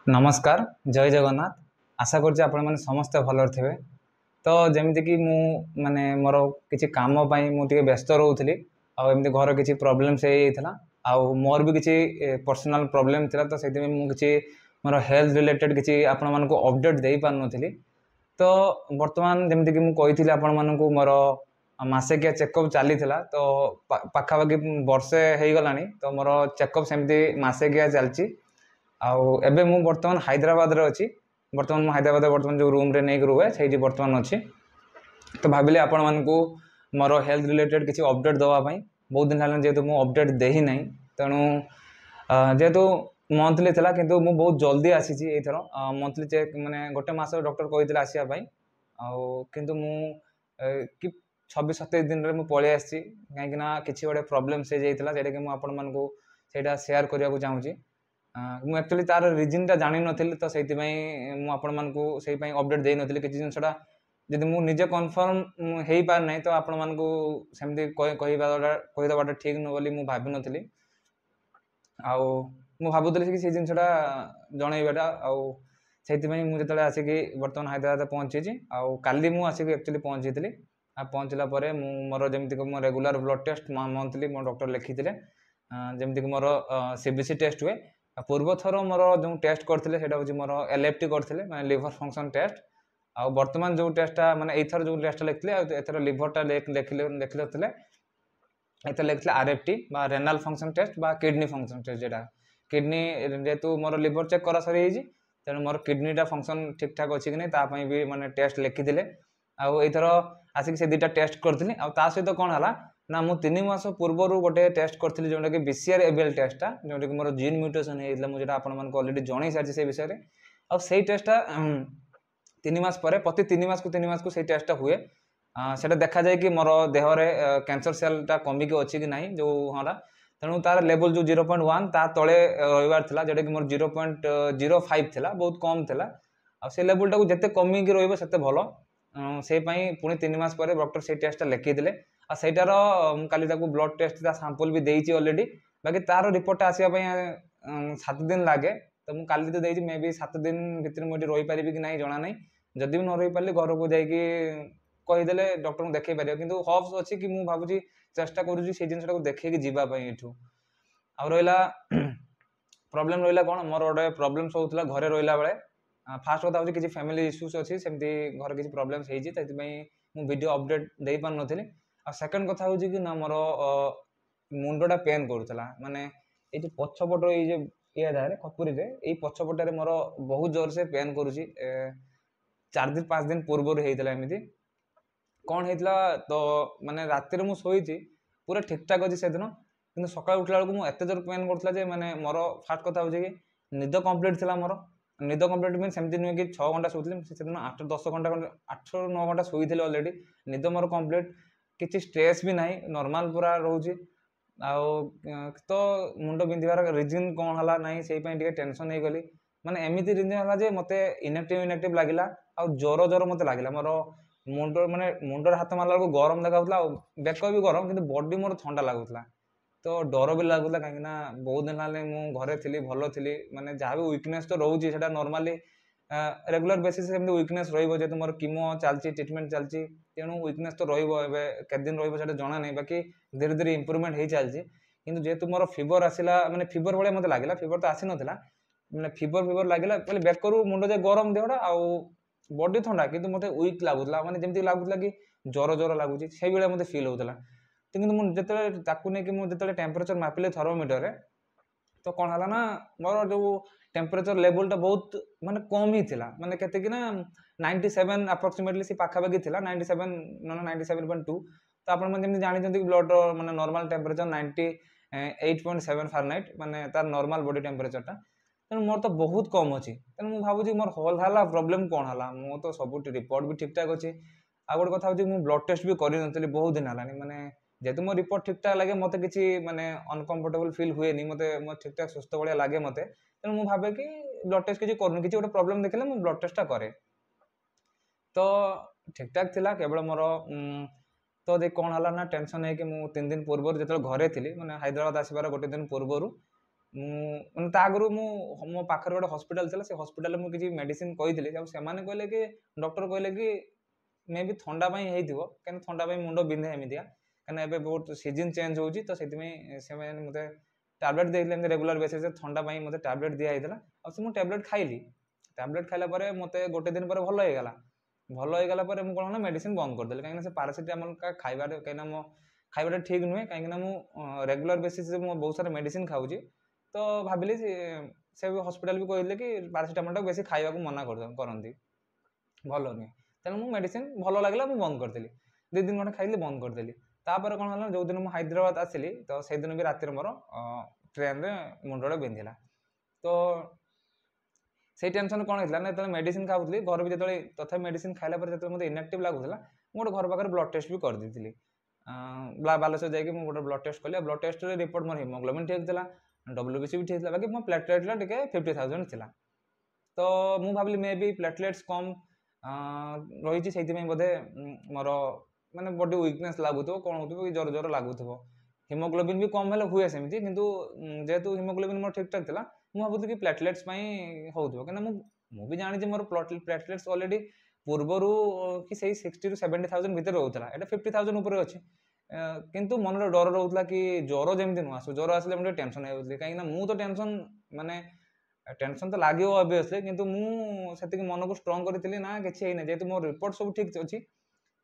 नमस्कार जय जगन्नाथ। आशा करछि आपण माने समस्त भलर थे। तो जमीती कि मु माने मोर किछि काम पई मु टिके व्यस्त रहउथली आ एमती घर किछि प्रॉब्लम से हेइथला आ मोर भी किछि पर्सनल प्रॉब्लम थिला। तो सेति मु किछि मोर हेल्थ रिलेटेड किछि आपण मानको अपडेट देई पार नथिली। तो वर्तमान जमीती कि मु कहिथिली आपण मानको मोर मासिकिया चेकअप चली तो पाखापाखि वर्षे हो गलानी। तो मोर चेकअप सेमती मासिकिया चलची। आउ एबे मु वर्तमान हैदराबाद रे अछि। वर्तमान मु हैदराबाद वर्तमान जो रूम रे नै रुहे सेठी वर्तमान अछि। तो भाबिले आपण मानकू मोर हेल्थ रिलेटेड किछि अपडेट दवा पई बहुत दिन हलन जेतु मु अपडेट देही नै तणु जेतु मंथली थिला किंतु मु बहुत जल्दी आसीची एथरो मंथली चेक माने गोटे मास डॉक्टर कहितला आसीया पई आउ किंतु मु कि 26-27 दिन रे मु पळे आसी काहे कि ना किछि गोटे प्रॉब्लम से जेइतला जेडे कि मु आपण मानकू सेटा शेयर करिया को चाहूची। मु एक्चुअली तार रिजन टा जानि नथिली तो सेति पई मु आपण मानकू सेहि पई अपडेट देई नथिली किछि जिनसटा जदि मु निजे कन्फर्म हेई पार नै तो आपण मानकू सेमति कहि दबाटा ठीक न बोली मु भाबि नथिली। आउ मु भाबुतली कि से जिनसटा जणैबाटा आउ सेति पई मु जतले आसी कि वर्तमान हैदराबाद पहुंचीची आउ काली मु आसी कि एक्चुअली पहुंचीतली आ पहुंचला परे मु मोर जेमति को मो रेगुलर ब्लड टेस्ट मंथली मो डॉक्टर लिखिथिले जेमति कि मोर सीबीसी टेस्ट हुए पूर्व थर मोर जो टेस्ट करथिले सेटा होची मोर एलएफटी करथिले माने लिवर फंक्शन टेस्ट आ वर्तमान जो टेस्टा माने एथर जो टेस्ट लिखथिले आ एथर लिवरटा लिखले एथर लिखथिले आरएफटी बा रेनल फंक्शन टेस्ट बा किडनी फंक्शन टेस्ट जेटा किडनी जेतु मोर लिवर चेक करा सरी हिजी तेणु मोर किडनीटा फंक्शन ठीक ठाक अछि कि नै ता पई भी माने टेस्ट लिखिथिले आ एथर आसिक से दुटा टेस्ट करथिले आ ता सहित कोन हला ना मु 3 मास पूर्व गोटे टेस्ट करथिली जोटा कि बीसीआर एबीएल टेस्टा जोटा कि मोर जीन म्यूटेशन हेइतला मु जेटा आपण मन को ऑलरेडी जणै सारछि से विषय रे आ सेही टेस्टा 3 मास परे प्रति 3 मास को सेही टेस्टा हुए सेटा देखा जाय कि मोर देह रे कैंसर सेलटा कमी के अछि कि नाही जो हला तेणु तार लेवल जो 0.1 ता तळे रहिवार थिला जेटा कि मोर 0.05 थिला बहुत कम थिला आ से लेवल टा को जते कमी के रहइबो सेते भलो से पई पुनी 3 मास परे डॉक्टर से टेस्टटा लिखि दिले आ सेटार काली ताको ब्लड टेस्ट ता सैंपल भी देइची ऑलरेडी बाकी तार रिपोर्ट आसिया पई 7 दिन लागे तो मु काली तो देइची मे बी 7 दिन भीतर मु रहि परिबी कि नाही जणा नाही जदि भी न रहि पारली घर को जाई कि कहि देले डॉक्टर को देखै परियो किंतु होप्स अछि कि मु भाबुची चेष्टा करूची से जिनसटा को देखै कि जीवा पई एठू आ रहिला प्रॉब्लम रहिला कोन मोर ओडे प्रॉब्लम्स होतला घरे रहिला बेले फास्ट कथा होची किछि फैमिली इश्यूज अछि सेमती घर किछि प्रॉब्लम्स हेइची तति पई मु वीडियो अपडेट देई पार नथिले आ सेकंड कथा होची कि ना मोर मुंडोटा पेन करथला माने ए जे पछपट ए जे या दारे खपुरी रे ए पछपटरे मोर बहुत जोर से पेन करूची 4 दिन 5 दिन पूर्व हेइतला एमिति कोन हेइतला तो माने राति रे मु सोईची पूरा ठीक ठाक अछि से दिन किंतु सकाळ उठला बेलको मु एते जोर पेन करथला जे माने मोर फास्ट कथा होची कि निद कंप्लीट थिला मोर निद कंप्लीट मीन सेमति नुहे कि 6 घंटा सोइतले से दिन 8-10 घंटा 8-9 घंटा सोइतले ऑलरेडी निद मोर कंप्लीट किछि स्ट्रेस भी नाही नॉर्मल पूरा रहउची आउ तो मुंडो बिंदिबार रीजन कोन हला नाही सेही पई टिके टेंशन हे गली माने एमिति रीजन हला जे मते इनेक्टिव लागिला आ जोर मते लागिला मोर मुंडो माने मुंडर हाथ मारला को गरम देखाउतला बेक भी गरम किंतु बॉडी मोर ठंडा लागुतला तो डर भी लागुतला काहे ना बहुत दिन लाले मु घरे थिली भलो थिली माने जहा भी वीकनेस तो रहउची सेटा नॉर्मली रेगुलर बेसिस एमदी वीकनेस रहिबो जे तुमर कीमो चालची ट्रीटमेंट चालची तेनु वीकनेस तो रहिबो एबे के दिन रहिबो सेटा जणा नै बाकी धीरे धीरे इंप्रूवमेंट हे चालची किंतु जेतु मोर फीवर आसिला माने फीवर बळे मते लागिला फीवर तो आसी नथिला माने फीवर लागिला पहिले बैक करू मुंडो जे गरम देहडा आउ बॉडी ठंडा किंतु मते वीक लागुतला माने जेमति लागुतला कि जोर लागुची से बेले मते फील होतला किंतु मु जतले ताकू नै कि मु जतले टेंपरेचर मापिले थर्मोमीटर रे तो कोन हला ना मोर जो टेंपरेचर लेवल टा बहुत माने कम ही थिला माने केते कि ना 97 अप्रोक्सीमेटली सी पाखा बाकी थिला 97 न 97.2 तो आपण मन जेमि जानि जंती ब्लड माने नॉर्मल टेंपरेचर 98.7 फारेनहाइट माने तार नॉर्मल बॉडी टेंपरेचर टा तेणु मोर तो बहुत कम अछि तेणु मु भाबुची मोर होल हला प्रॉब्लम कोन हला मु तो सब रिपोर्ट भी ठीक ठाक अछि आ गोटे कथा होची मु ब्लड टेस्ट भी करि नतली बहुत दिन हलानी माने जेतु मो रिपोर्ट ठीक ठाक लागे मते किछि माने अनकंफर्टेबल फील हुए नि मते मो ठीक ठाक सुस्त बढिया लागे मते तेणु मु भाबे कि ब्लड टेस्ट किछि करनु किछि गोटे प्रॉब्लम देखले मु ब्लड टेस्ट टा करे तो ठीक ठाक थिला केवल मोर तो दे कोन हला ना टेंशन है कि मु 3 दिन पूर्व जतले घरे थिली माने हैदराबाद आसीबार गोटे दिन पूर्वरु ମାନେ ତା ଆଗରୁ ମୋ ପାଖରେ ଗୋଟେ ହସ୍ପିଟାଲ ଥିଲା, ସେ ହସ୍ପିଟାଲରେ ମୁଁ କିଛି ମେଡିସିନ କହିଥିଲି, ଆଉ ସେମାନେ କହିଲେ କି ଡକ୍ଟର କହିଲେ କି ମେ ବି ଥଣ୍ଡା ପାଇଁ ହେଇଥିବ, କାହିଁକି ଥଣ୍ଡା ପାଇଁ ମୁଣ୍ଡ ବିନ୍ଧେ ଏମିତିଆ, କାହିଁକିନା ଏବେ ବହୁତ ସିଜନ ଚେଞ୍ଜ ହେଉଛି, ତ ସେଥିପାଇଁ ସେମାନେ ମୋତେ ଟ୍ୟାବଲେଟ୍ ଦେଇଥିଲେ ଏମିତି ରେଗୁଲାର ବେସିସରେ ଥଣ୍ଡା ପାଇଁ ମୋତେ ଟ୍ୟାବଲେଟ୍ ଦିଆ ହେଇଥିଲା। ଆଉ ସେ ମୁଁ ଟ୍ୟାବଲେଟ୍ ଖାଇଲି, ଟ୍ୟାବଲେଟ୍ ଖାଇଲା ପରେ ମୋତେ ଗୋଟେ ଦିନ ପରେ ଭଲ ହେଇଗଲା। ଭଲ ହେଇଗଲା ପରେ ମୁଁ କ'ଣ ନା ମେଡିସିନ ବନ୍ଦ କରିଦେଲି, କାହିଁକିନା ସେ ପାରାସିଟାମଲ ଖାଇବାଟା, କାହିଁକିନା ମୋ ଖାଇବାଟା ଠିକ୍ ନୁହେଁ, କାହିଁକିନା ମୁଁ ରେଗୁଲାର ବେସିସରେ ମୁଁ ବହୁତ ସାରା ମେଡିସିନ ଖାଉଛି। ତ ଭାବିଲି ସେ ହସ୍ପିଟାଲ ବି କହିଥିଲେ କି ପାରାସିଟାମଲଟାକୁ ବେଶୀ ଖାଇବାକୁ ମନା କରନ୍ତି, ଭଲ ନୁହେଁ। ତେଣୁ ମୁଁ ମେଡିସିନ ଭଲ ଲାଗିଲା, ମୁଁ ବନ୍ଦ କରିଦେଲି। 2 ଦିନ ଖଣ୍ଡେ ଖାଇଲି, ବନ୍ଦ କରିଦେଲି। ତାପରେ କ'ଣ ହେଲା, ଯୋଉଦିନ ମୁଁ ହାଇଦ୍ରାବାଦ ଆସିଲି, ତ ସେଇଦିନ ବି ରାତିରେ ମୋର ଟ୍ରେନରେ ମୁଣ୍ଡଟା ବିନ୍ଧିଲା। ତ ସେଇ ଟେନସନ କ'ଣ ହେଇଥିଲା ନା, ଯେତେବେଳେ ମେଡିସିନ ଖାଉଥିଲି, ଘରେ ବି ଯେତେବେଳେ ତଥାପି ମେଡିସିନ ଖାଇଲା ପରେ ଯେତେବେଳେ ମୋତେ ଇନଆକ୍ଟିଭ ଲାଗୁଥିଲା, ମୁଁ ଗୋଟେ ଘର ପାଖରେ ବ୍ଲଡ ଟେଷ୍ଟ ବି କରିଦେଇଥିଲି। ବାଲେଶ୍ୱର ଯାଇକି ମୁଁ ଗୋଟେ ବ୍ଲଡ ଟେଷ୍ଟ କଲି, ଆଉ ବ୍ଲଡ ଟେଷ୍ଟରେ ରିପୋର୍ଟ ମୋର ହିମୋଗ୍ଲୋବିନ୍ ଠିକ୍ ଥିଲା, WBC ବି ଠିକ୍ ଥିଲା, ବାକି ମୋ ପ୍ଲେଟଲେଟ୍ଟା ଟିକେ 50,000 ଥିଲା। ତ ମୁଁ ଭାବିଲି ମେ ବି ପ୍ଲେଟଲେଟ୍ସ କମ୍ ରହିଛି, ସେଇଥିପାଇଁ ବୋଧେ ମୋର ମାନେ ବଡି ୱିକନେସ୍ ଲାଗୁଥିବ, କ'ଣ ହେଉଥିବ, କି ଜ୍ୱର ଜ୍ୱର ଲାଗୁଥିବ। ହିମୋଗ୍ଲୋବିନ୍ ବି କମ୍ ହେଲେ ହୁଏ ସେମିତି, କିନ୍ତୁ ଯେହେତୁ ହିମୋଗ୍ଲୋବିନ୍ ମୋର ଠିକ୍ ଠାକ୍ ଥିଲା, ମୁଁ ଭାବୁଥିଲି କି ପ୍ଲେଟଲେଟ୍ସ ପାଇଁ ହେଉଥିବ, କାହିଁକିନା ମୁଁ ବି ଜାଣିଛି ମୋର ପ୍ଲେଟଲେଟ୍ସ ଅଲରେଡ଼ି ପୂର୍ବରୁ କି ସେଇ 60,000 to 70,000 ଭିତରେ ରହୁଥିଲା, ଏଇଟା 50,000 ଉପରେ ଅଛି। କିନ୍ତୁ ମନରେ ଡର ରହୁଥିଲା କି ଜ୍ୱର ଯେମିତି ନ ଆସୁ, ଜ୍ୱର ଆସିଲେ ମୁଁ ଟିକେ ଟେନସନ୍ ହେଇଯାଉଥିଲି, କାହିଁକିନା ମୁଁ ତ ଟେନସନ୍ ମାନେ ଟେନସନ୍ ତ ଲାଗିବ ଅବଭିୟସଲି, କିନ୍ତୁ ମୁଁ ସେତିକି ମନକୁ ଷ୍ଟ୍ରଙ୍ଗ କରିଥିଲି ନା କିଛି ହେଇନାହିଁ, ଯେହେତୁ ମୋର ରିପୋର୍ଟ ସବୁ ଠିକ୍ ଅଛି।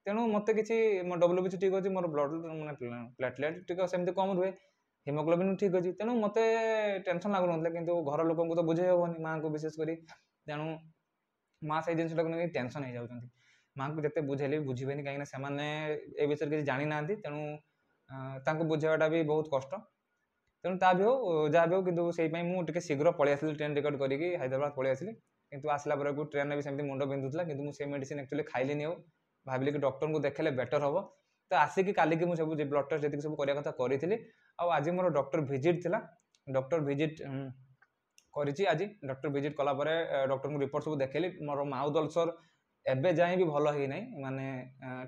ତେଣୁ ମୋତେ କିଛି ମୋ WBC ଠିକ୍ ଅଛି, ମୋର ବ୍ଲଡ୍ ମାନେ ପ୍ଲେଟଲେଟ୍ ଟିକେ ସେମିତି କମ୍ ରୁହେ, ହିମୋଗ୍ଲୋବିନ୍ ଠିକ୍ ଅଛି, ତେଣୁ ମୋତେ ଟେନସନ୍ ଲାଗୁନଥିଲା। କିନ୍ତୁ ଘର ଲୋକଙ୍କୁ ତ ବୁଝେଇ ହେବନି, ମାଆଙ୍କୁ ବିଶେଷ କରି, ତେଣୁ ମାଆ ସେଇ ଜିନିଷଟାକୁ ନେଇକି ଟେନସନ୍ ହେଇଯାଉଛନ୍ତି। ମାଆଙ୍କୁ ଯେତେ ବୁଝେଇଲେ ବି ବୁଝିବେନି, କାହିଁକିନା ସେମାନେ ଏ ବିଷୟରେ କିଛି ଜାଣିନାହାନ୍ତି, ତେଣୁ ତାଙ୍କୁ ବୁଝେଇବାଟା ବି ବହୁତ କଷ୍ଟ। ତେଣୁ ତା ବି ହଉ, ଯାହା ବି ହଉ, କିନ୍ତୁ ସେଇପାଇଁ ମୁଁ ଟିକେ ଶୀଘ୍ର ପଳେଇ ଆସିଲି, ଟ୍ରେନ୍ ଟିକେଟ୍ କରିକି ହାଇଦ୍ରାବାଦ ପଳେଇ ଆସିଲି। କିନ୍ତୁ ଆସିଲା ବେଳକୁ ଟ୍ରେନ୍ରେ ବି ସେମିତି ମୁଣ୍ଡ ବିନ୍ଧୁଥିଲା, କିନ୍ତୁ ମୁଁ ସେ ମେଡିସିନ ଆକ୍ଚୁଆଲି ଖାଇଲିନି। ଆଉ ଭାବିଲି କି ଡକ୍ଟରଙ୍କୁ ଦେଖେଇଲେ ବେଟର ହେବ। ତ ଆସିକି କାଲିକି ମୁଁ ସବୁ ବ୍ଲଡ୍ ଟେଷ୍ଟ ଯେତିକି ସବୁ କରିବା କଥା କରିଥିଲି। ଆଉ ଆଜି ମୋର ଡକ୍ଟର ଭିଜିଟ୍ ଥିଲା, ଡକ୍ଟର ଭିଜିଟ୍ କରିଛି ଆଜି। ଡକ୍ଟର ଭିଜିଟ୍ କଲା ପରେ ଡକ୍ଟରଙ୍କୁ ରିପୋର୍ଟ ସବୁ ଦେଖେଇଲି, ମୋର ମାଉଥ୍ ଅଲସର ଏବେ ଯାଏଁ ବି ଭଲ ହେଇନାହିଁ, ମାନେ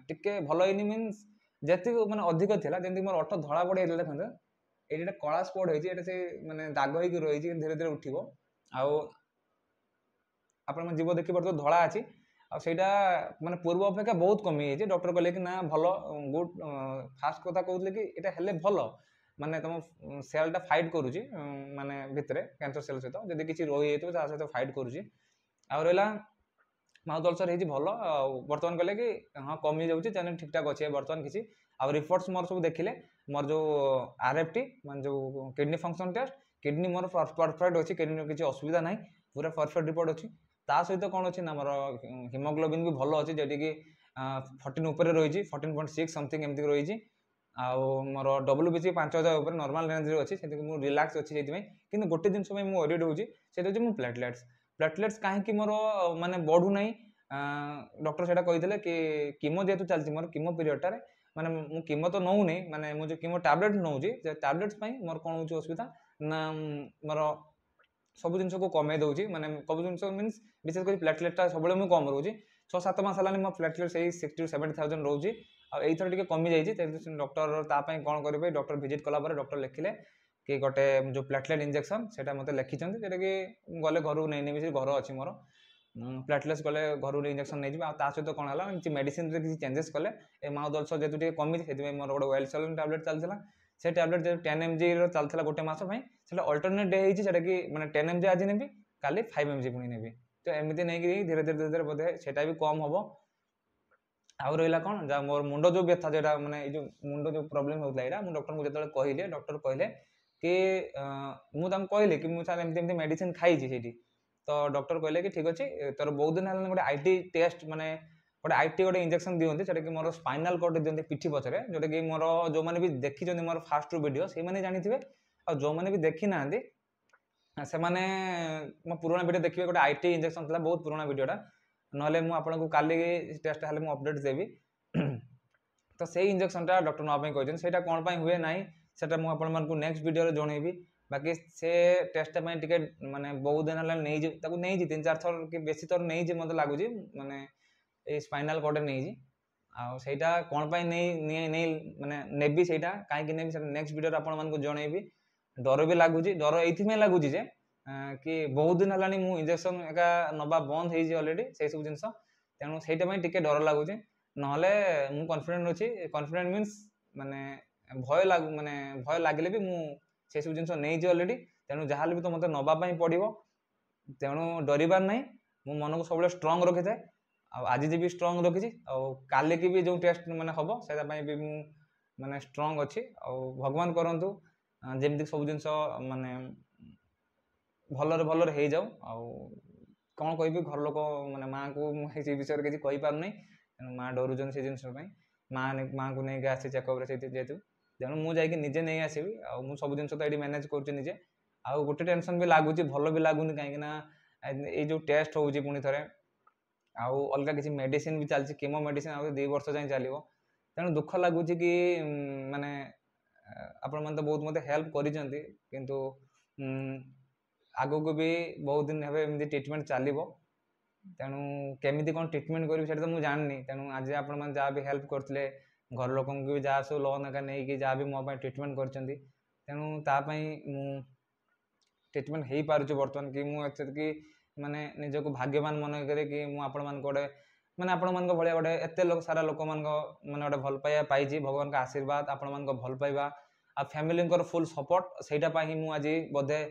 ଟିକେ ଭଲ ହେଇନି ମିନ୍ସ ଯେତିକି ମାନେ ଅଧିକ ଥିଲା, ଯେମିତି ମୋର ଅଠ ଧଳା ପଡ଼ି ହେଇଥିଲା, ଦେଖନ୍ତୁ ଏଇଠି ଗୋଟେ କଳା ସ୍ପଟ୍ ହେଇଛି, ଏଇଟା ସେ ମାନେ ଦାଗ ହେଇକି ରହିଛି, ଧୀରେ ଧୀରେ ଉଠିବ। ଆଉ ଆପଣ ଯିବ ଦେଖିପାରୁଥିବ ଧଳା ଅଛି, ଆଉ ସେଇଟା ମାନେ ପୂର୍ବ ଅପେକ୍ଷା ବହୁତ କମିଯାଇଛି। ଡକ୍ଟର କହିଲେ କି ନା ଭଲ, ଗୁଡ୍। ଫାଷ୍ଟ କଥା କହୁଥିଲେ କି ଏଇଟା ହେଲେ ଭଲ, ମାନେ ତମ ସେଲ୍ଟା ଫାଇଟ୍ କରୁଛି, ମାନେ ଭିତରେ କ୍ୟାନ୍ସର ସେଲ୍ ସହିତ ଯଦି କିଛି ରହିଯାଇଥିବ ତା ସହିତ ଫାଇଟ୍ କରୁଛି। ଆଉ ରହିଲା ମାଉଥ୍ ଅଲସର ହେଇଛି ଭଲ, ଆଉ ବର୍ତ୍ତମାନ କହିଲେ କି ହଁ କମି ଯାଉଛି, ତାହେଲେ ଠିକ୍ ଠାକ୍ ଅଛି ବର୍ତ୍ତମାନ କିଛି। ଆଉ ରିପୋର୍ଟସ୍ ମୋର ସବୁ ଦେଖିଲେ, ମୋର ଯେଉଁ RFT ମାନେ ଯେଉଁ କିଡନୀ ଫଙ୍କସନ୍ ଟେଷ୍ଟ, କିଡନୀ ମୋର ପରଫେକ୍ଟ ଅଛି, କିଡନୀର କିଛି ଅସୁବିଧା ନାହିଁ, ପୁରା ପରଫେକ୍ଟ ରିପୋର୍ଟ ଅଛି। ତା ସହିତ କ'ଣ ଅଛି ନା, ମୋର ହିମୋଗ୍ଲୋବିନ୍ ବି ଭଲ ଅଛି, ଯେଟିକି 14 ଉପରେ ରହିଛି, 14.6 ସମଥିଙ୍ଗ ଏମିତି ରହିଛି। ଆଉ ମୋର WBC 5,000 ଉପରେ ନର୍ମାଲ ରେଞ୍ଜରେ ଅଛି, ସେଥିପାଇଁ ମୁଁ ରିଲାକ୍ସ ଅଛି ସେଇଥିପାଇଁ। କିନ୍ତୁ ଗୋଟେ ଜିନିଷ ପାଇଁ ମୁଁ ୱରିଡ୍ ହେଉଛି, ସେଇଟା ହେଉଛି ମୋ ପ୍ଲେଟଲେଟ୍ସ କାହିଁକି ମୋର ମାନେ ବଢ଼ୁନାହିଁ। ଡକ୍ଟର ସେଇଟା କହିଥିଲେ କି କିମୋ ଯେହେତୁ ଚାଲିଛି, ମୋର କିମୋ ପିରିୟଡ଼ଟାରେ, ମାନେ ମୁଁ କିମୋ ତ ନେଉନି, ମାନେ ମୁଁ ଯେଉଁ କିମୋ ଟ୍ୟାବଲେଟ୍ ନେଉଛି, ସେ ଟ୍ୟାବଲେଟ୍ସ ପାଇଁ ମୋର କ'ଣ ହେଉଛି ଅସୁବିଧା ନା, ମୋର ସବୁ ଜିନିଷକୁ କମେଇ ଦେଉଛି, ମାନେ ସବୁ ଜିନିଷ ମିନ୍ସ ବିଶେଷ କରି ପ୍ଲେଟଲେଟ୍ଟା ସବୁବେଳେ ମୁଁ କମ୍ ରହୁଛି। 6-7 ମାସ ହେଲାଣି ମୋ ପ୍ଲେଟଲେଟ୍ ସେଇ 60,000 to 70,000 ରହୁଛି, ଆଉ ଏଇଥର ଟିକେ କମିଯାଇଛି। ଡକ୍ଟର ତା ପାଇଁ କ'ଣ କରିବେ, ଡକ୍ଟର ଭିଜିଟ୍ କଲା ପରେ ଡକ୍ଟର ଲେଖିଲେ କି ଗୋଟେ ଯେଉଁ ପ୍ଲେଟଲେଟ୍ ଇଞ୍ଜେକ୍ସନ୍ ସେଇଟା ମୋତେ ଲେଖିଛନ୍ତି, ଯେଉଁଟାକି ଗଲେ ଘରକୁ ନେଇନେବି, ସେ ଘର ଅଛି ମୋର। ପ୍ଲେଟଲେଟ୍ସ ଗଲେ ଘରୁ ଇଞ୍ଜେକ୍ସନ୍ ନେଇଯିବେ। ଆଉ ତା ସହିତ କ'ଣ ହେଲା, କିଛି ମେଡିସିନରେ କିଛି ଚେଞ୍ଜେସ୍ କଲେ, ଏ ମାଉଥ୍ ଅଲସର ଯେହେତୁ ଟିକେ କମିଛି, ସେଥିପାଇଁ ମୋର ଗୋଟେ ୱେଲସଲନ୍ ଟ୍ୟାବଲେଟ୍ ଚାଲିଥିଲା। ସେ ଟ୍ୟାବଲେଟ୍ ଯେହେତୁ 10 mg ଚାଲିଥିଲା ଗୋଟେ ମାସ ପାଇଁ, ସେଟା ଅଲ୍ଟରନେଟ୍ ଡେ ହେଇଛି, ସେଟା କି ମାନେ 10 mg ଆଜି ନେବି, କାଲି 5 mg ପୁଣି ନେବି। ତ ଏମିତି ନେଇକି ଧୀରେ ଧୀରେ ବୋଧେ ସେଇଟା ବି କମ୍ ହେବ। ଆଉ ରହିଲା କ'ଣ, ଯାହା ମୋର ମୁଣ୍ଡ ଯେଉଁ ବ୍ୟଥା, ଯେଉଁଟା ମାନେ ଏଇ ଯେଉଁ ମୁଣ୍ଡ ଯେଉଁ ପ୍ରୋବ୍ଲେମ୍ ହେଉଥିଲା, ଏଇଟା ମୁଁ ଡକ୍ଟରଙ୍କୁ ଯେତେବେଳେ କହିଲି, ଡକ୍ଟର କହିଲେ କି ମୁଁ ତାଙ୍କୁ କହିଲି କି ମୁଁ ସାର୍ ଏମିତି ଏମିତି ମେଡିସିନ ଖାଇଛି ସେଇଠି। ତ ଡକ୍ଟର କହିଲେ କି ଠିକ୍ ଅଛି, ତୋର ବହୁତ ଦିନ ହେଲାଣି ଗୋଟେ IT ଟେଷ୍ଟ, ମାନେ ଗୋଟେ IT ଗୋଟେ ଇଞ୍ଜେକ୍ସନ୍ ଦିଅନ୍ତି, ଯେଉଁଟାକି ମୋର ସ୍ପାଇନାଲ୍ କର୍ଡ଼ ଦିଅନ୍ତି ପିଠି ପଛରେ, ଯେଉଁଟାକି ମୋର ଯେଉଁମାନେ ବି ଦେଖିଛନ୍ତି ମୋର ଫାଷ୍ଟରୁ ଭିଡ଼ିଓ ସେଇମାନେ ଜାଣିଥିବେ, ଆଉ ଯେଉଁମାନେ ବି ଦେଖିନାହାନ୍ତି ସେମାନେ ମୋ ପୁରୁଣା ଭିଡ଼ିଓ ଦେଖିବେ। ଗୋଟେ IT ଇଞ୍ଜେକ୍ସନ୍ ଥିଲା, ବହୁତ ପୁରୁଣା ଭିଡ଼ିଓଟା, ନହେଲେ ମୁଁ ଆପଣଙ୍କୁ କାଲି ଟେଷ୍ଟ ହେଲେ ମୁଁ ଅପଡେଟ୍ ଦେବି। ତ ସେଇ ଇଞ୍ଜେକ୍ସନଟା ଡକ୍ଟର ନେବା ପାଇଁ କହିଛନ୍ତି, ସେଇଟା କ'ଣ ପାଇଁ ହୁଏ ନାହିଁ ସେଇଟା ମୁଁ ଆପଣମାନଙ୍କୁ ନେକ୍ସଟ ଭିଡ଼ିଓରେ ଜଣେଇବି। ବାକି ସେ ଟେଷ୍ଟଟା ପାଇଁ ଟିକେ ମାନେ ବହୁତ ଦିନ ହେଲାଣି ନେଇଛି, ତାକୁ ନେଇଛି 3-4 ଥର କି ବେଶୀ ଥର ନେଇଛି ମୋତେ ଲାଗୁଛି, ମାନେ ଏଇ ସ୍ପାଇନାଲ୍ କର୍ଡ଼ରେ ନେଇଛି। ଆଉ ସେଇଟା କ'ଣ ପାଇଁ ନେଇ ମାନେ ନେବି, ସେଇଟା କାହିଁକି ନେବି ସେଇଟା ନେକ୍ସଟ ଭିଡ଼ିଓରେ ଆପଣମାନଙ୍କୁ ଜଣେଇବି। डर भी लगुच डर ये लगुच जे कि बहुत दिन है मु इंजेक्शन एका नवा बंद होलरेडी से सब जिन तेणु से डर लगुच ना मु कॉन्फिडेंट अच्छी कॉन्फिडेंट मीन्स माने भय लग माने भय लगे भी मुझे सब जिन नहीं अलरेडी तेणु जहाँ भी तो मत नापी पड़ो तेणु डरबार ना मो मन को सब स्ट्रंग रखी था आज भी स्ट्रंग रखी काली की भी जो टेस्ट माने हम से भी मु माने स्ट्रंग अच्छी भगवान करंतु जमती सब जिन माने भलरे भलरे हो जाऊ कौन कह घर लोक माने माँ को से विषय किसी पार नहीं माँ डरुन से जिन माँ को लेकिन आसी चेकअप जेहतु तेणु मुझे निजे नहीं आसबि सब जिन ये मैनेज करुचे आउ गोटे टेंशन भी लगुच भल भी लगुनि कहीं ये जो टेस्ट हो पुणी थे आउ अलग किसी मेडिसिन भी चलती कीमो मेडिसिन आ 2 वर्ष जाए चलो तेणु दुख लगुच कि माने आपण मैंने तो बहुत मत हेल्प किंतु आगो को भी बहुत दिन एमती ट्रिटमेंट चलो तेणु केमी कौन ट्रिटमेंट करी तो मुझे जाननी तेणु आज आपण मैंने जहाँ भी हेल्प करते घर लोक भी जहाँ सब लोन एका नहीं जहाँ भी मोप ट्रिटमेंट कर तेणु तापाई मु ट्रिटमेंट हो पार्छ बर्तमान कि मुझे कि माने निजक भाग्यवान मन करे कि मुझे गोटे माने आपण मान भाया गोटे एत सारा लोक मान माने गोटे भल पाइबा पाई भगवान का आशीर्वाद आपण मान भल पाइबा आ फैमिली फुल सपोर्ट से आज बोधे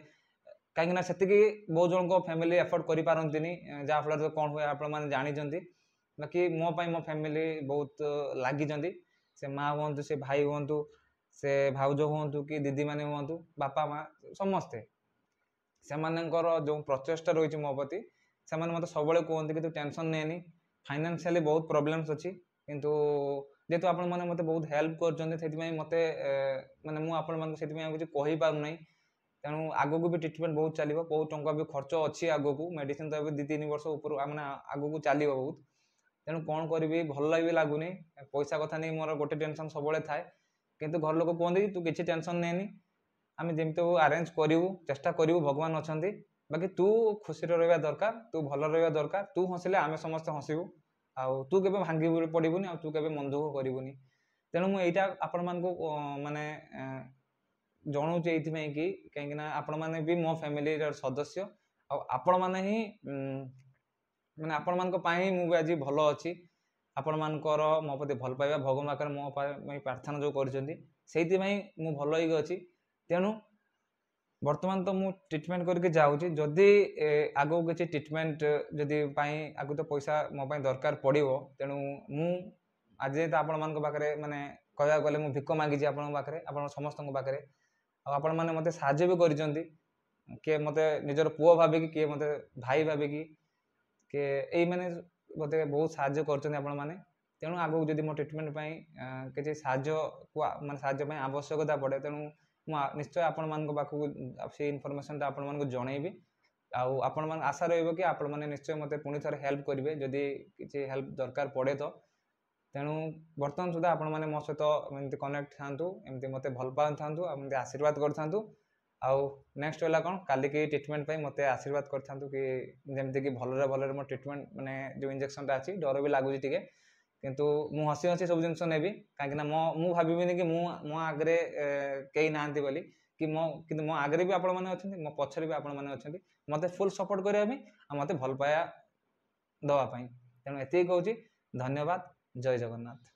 कहीं से बहुत जन फैमिली एफोर्ड कर पारती जहाँ फल कौन हुए आप जानी बाकी मो फैमिली बहुत लगी से माँ हूँ से भाई हूँ से भाउज हूँ कि दीदी मैंने हूँ बापा माँ समस्ते से जो प्रचेषा रही मो प्रति से मत सब कहते कि तू टेंशन नहीं फाइनेंशियली बहुत प्रॉब्लम्स अच्छी किंतु जेहेतु आपण मैंने मत बहुत हेल्प कर मत माने मुझे कुछ कही पार ना तेणु आगो को भी ट्रिटमेंट बहुत चलो बहुत टंका भी खर्च अच्छी आगो को मेडिसिन तो 2-3 वर्ष ऊपर मैंने आगो को चलो बहुत तेणु कौन करी भल भी लगुनि पैसा कथा नहीं मोर गोटे टेंशन सब थाए किंतु घर लोक कहते तू किसी टेंशन नहीं आम जमी आरेंज करूँ चेष्टा करूँ भगवान अच्छा बाकी तू खुशी रहा दरकार तू भल रहा दरकार तू हसिले आम समस्त हसबू आउ तू के भांगी पड़बूनी आ तू के मन दुख करूनी तेणु मुझे आपण मान माने जनाऊँ ये कि कहीं आपण मैंने भी मो फैमिली सदस्य आपण मैंने ही माने आपण मान मुझे आज भल अच्छी आपण मानकर मो प्रति भल पाइबा भगवान आकर मो प्रार्थना जो कर भल ही अच्छी तेणु बर्तमान तो मु ट्रिटमेंट करके जाऊँगी जदि आगो किसी ट्रिटमेंट जदि आगु तो पैसा मो दरकार पड़ो तेणु मु आज तो आपण मान पाखे माने कह गले मुझे भिक मांगी पाखे आप समस्त पाखे आपण मैंने मत साहय भी कर किए मत निजर पुओ भाविकी किए मत भाई भाविकी किए यही मैंने मत बहुत साहय कर तेणु आगो जब मो ट्रिटमेंट किसी साहय आवश्यकता पड़े तेणु निश्चय आपण मान पाखक से इनफॉरमेशन आपण मान जनइबी आपण मान आशा रही कि आपण मैंने निश्चय मत पुणी थे हेल्प करेंगे जदि किसी हेल्प दरकार पड़े तो तेणु बर्तमान सुधा आपण मैंने मो सहित एमती कनेक्ट था एमती मत भल पाऊ था एमती आशीर्वाद करूँ आउ नेक्स्ट है कौन काली की ट्रिटमेंट मत आशीर्वाद करूँ कि जमती कि भलरे भलरे मो ट्रिटमेंट माने जो इंजेक्शन अच्छी डर भी लगुच टे किंतु मु हसी हसी सब जिन नेबी कहीं मु भाविनी कि मो आगे कहीं ना बोली कि मो आगे भी आपण मैंने अच्छा मो पछरे भी आपण मैंने अच्छा मत फुल सपोर्ट करने मत भल पाया दवापाई तेणु एति कहूँ धन्यवाद जय जगन्नाथ।